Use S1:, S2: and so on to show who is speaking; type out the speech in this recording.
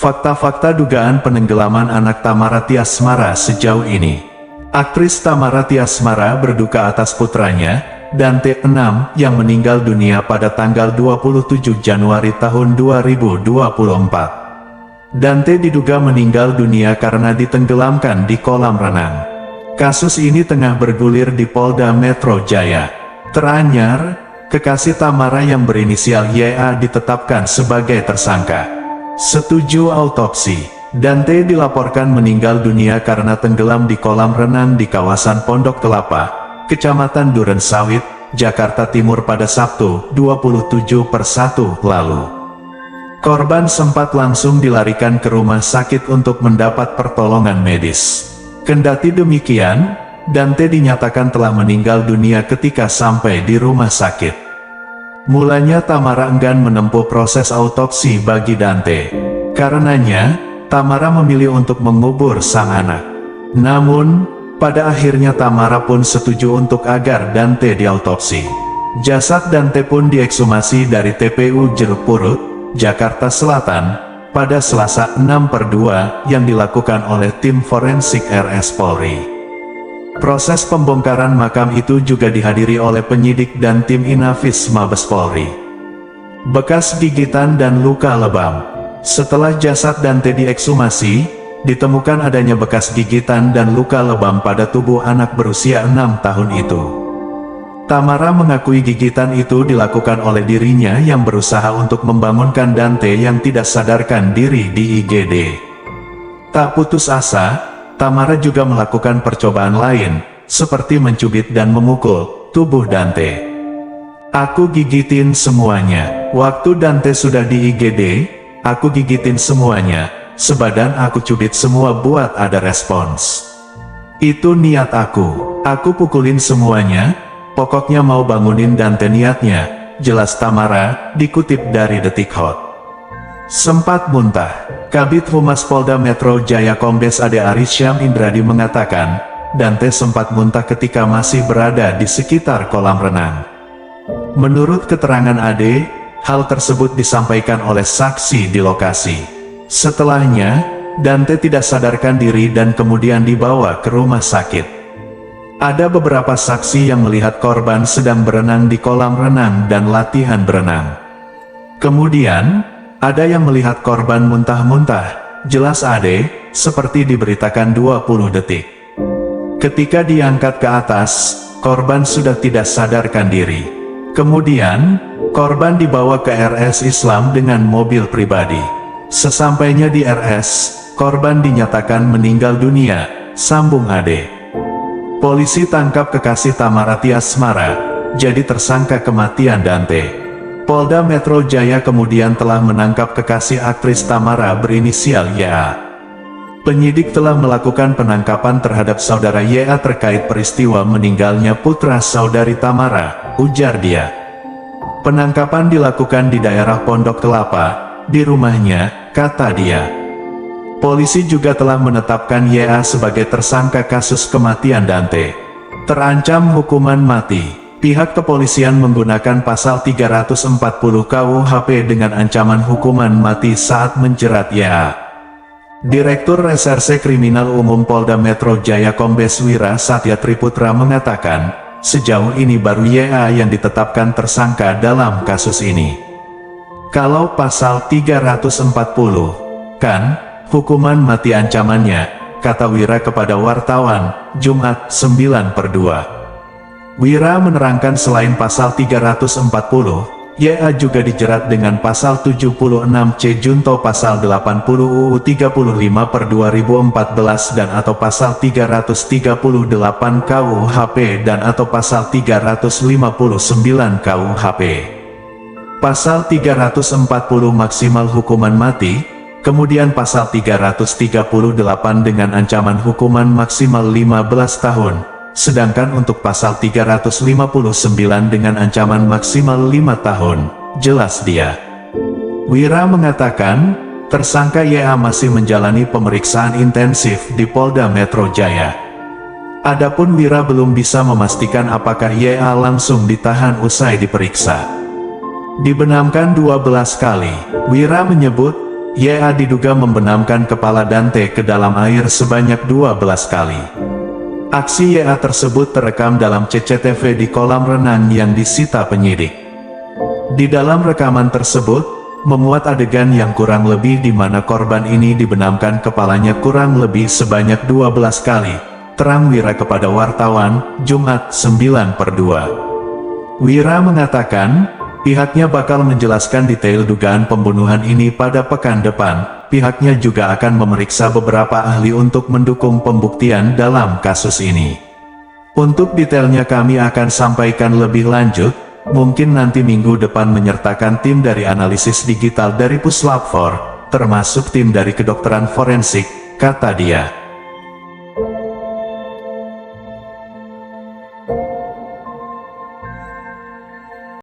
S1: Fakta-fakta dugaan penenggelaman anak Tamara Tiasmara sejauh ini. Aktris Tamara Tiasmara berduka atas putranya, Dante 6, yang meninggal dunia pada tanggal 27 Januari tahun 2024. Dante diduga meninggal dunia karena ditenggelamkan di kolam renang. Kasus ini tengah bergulir di Polda Metro Jaya. Teranyar, kekasih Tamara yang berinisial YA ditetapkan sebagai tersangka. Setuju autopsi. Dante dilaporkan meninggal dunia karena tenggelam di kolam renang di kawasan Pondok Kelapa, Kecamatan Durensawit, Jakarta Timur pada Sabtu, 27/1 lalu. Korban sempat langsung dilarikan ke rumah sakit untuk mendapat pertolongan medis. Kendati demikian, Dante dinyatakan telah meninggal dunia ketika sampai di rumah sakit. Mulanya Tamara enggan menempuh proses autopsi bagi Dante. Karenanya, Tamara memilih untuk mengubur sang anak. Namun, pada akhirnya Tamara pun setuju untuk agar Dante diautopsi. Jasad Dante pun diekshumasi dari TPU Jeruk Purut, Jakarta Selatan, pada Selasa 6/2 yang dilakukan oleh tim forensik RS Polri. Proses pembongkaran makam itu juga dihadiri oleh penyidik dan tim Inafis Mabes Polri. Bekas gigitan dan luka lebam. Setelah jasad Dante diekshumasi, ditemukan adanya bekas gigitan dan luka lebam pada tubuh anak berusia 6 tahun itu. Tamara mengakui gigitan itu dilakukan oleh dirinya yang berusaha untuk membangunkan Dante yang tidak sadarkan diri di IGD. Tak putus asa, Tamara juga melakukan percobaan lain, seperti mencubit dan memukul tubuh Dante. "Aku gigitin semuanya. Waktu Dante sudah di IGD, aku gigitin semuanya, sebadan aku cubit semua buat ada respons. Itu niat aku pukulin semuanya, pokoknya mau bangunin Dante niatnya," jelas Tamara, dikutip dari Detik Hot. Sempat muntah. Kabid Humas Polda Metro Jaya Kombes Ade Arisyam Indradi mengatakan, Dante sempat muntah ketika masih berada di sekitar kolam renang. Menurut keterangan Ade, hal tersebut disampaikan oleh saksi di lokasi. Setelahnya, Dante tidak sadarkan diri dan kemudian dibawa ke rumah sakit. Ada beberapa saksi yang melihat korban sedang berenang di kolam renang dan latihan berenang. Kemudian, ada yang melihat korban muntah-muntah, jelas Ade, seperti diberitakan 20 detik. Ketika diangkat ke atas, korban sudah tidak sadarkan diri. Kemudian, korban dibawa ke RS Islam dengan mobil pribadi. Sesampainya di RS, korban dinyatakan meninggal dunia, sambung Ade. Polisi tangkap kekasih Tamara Tiasmara, jadi tersangka kematian Dante. Polda Metro Jaya kemudian telah menangkap kekasih aktris Tamara berinisial YA. Penyidik telah melakukan penangkapan terhadap saudara YA terkait peristiwa meninggalnya putra saudari Tamara, ujar dia. Penangkapan dilakukan di daerah Pondok Kelapa, di rumahnya, kata dia. Polisi juga telah menetapkan YA sebagai tersangka kasus kematian Dante. Terancam hukuman mati. Pihak kepolisian menggunakan pasal 340 KUHP dengan ancaman hukuman mati saat menjerat YA. Direktur Reserse Kriminal Umum Polda Metro Jaya Kombes Wira Satya Triputra mengatakan, sejauh ini baru YA yang ditetapkan tersangka dalam kasus ini. Kalau pasal 340, kan, hukuman mati ancamannya, kata Wira kepada wartawan, Jumat 9/2. Wira menerangkan selain pasal 340, YA juga dijerat dengan pasal 76C junto pasal 80 UU 35/2014 dan atau pasal 338 KUHP dan atau pasal 359 KUHP. Pasal 340 maksimal hukuman mati, kemudian pasal 338 dengan ancaman hukuman maksimal 15 tahun. Sedangkan untuk pasal 359 dengan ancaman maksimal 5 tahun, jelas dia. Wira mengatakan, tersangka YA masih menjalani pemeriksaan intensif di Polda Metro Jaya. Adapun Wira belum bisa memastikan apakah YA langsung ditahan usai diperiksa. Dibenamkan 12 kali, Wira menyebut, YA diduga membenamkan kepala Dante ke dalam air sebanyak 12 kali. Aksi YA tersebut terekam dalam CCTV di kolam renang yang disita penyidik. Di dalam rekaman tersebut, memuat adegan yang kurang lebih di mana korban ini dibenamkan kepalanya kurang lebih sebanyak 12 kali, terang Wira kepada wartawan, Jumat 9/2. Wira mengatakan, pihaknya bakal menjelaskan detail dugaan pembunuhan ini pada pekan depan. Pihaknya juga akan memeriksa beberapa ahli untuk mendukung pembuktian dalam kasus ini. Untuk detailnya kami akan sampaikan lebih lanjut, mungkin nanti minggu depan menyertakan tim dari analisis digital dari Puslap 4, termasuk tim dari kedokteran forensik, kata dia.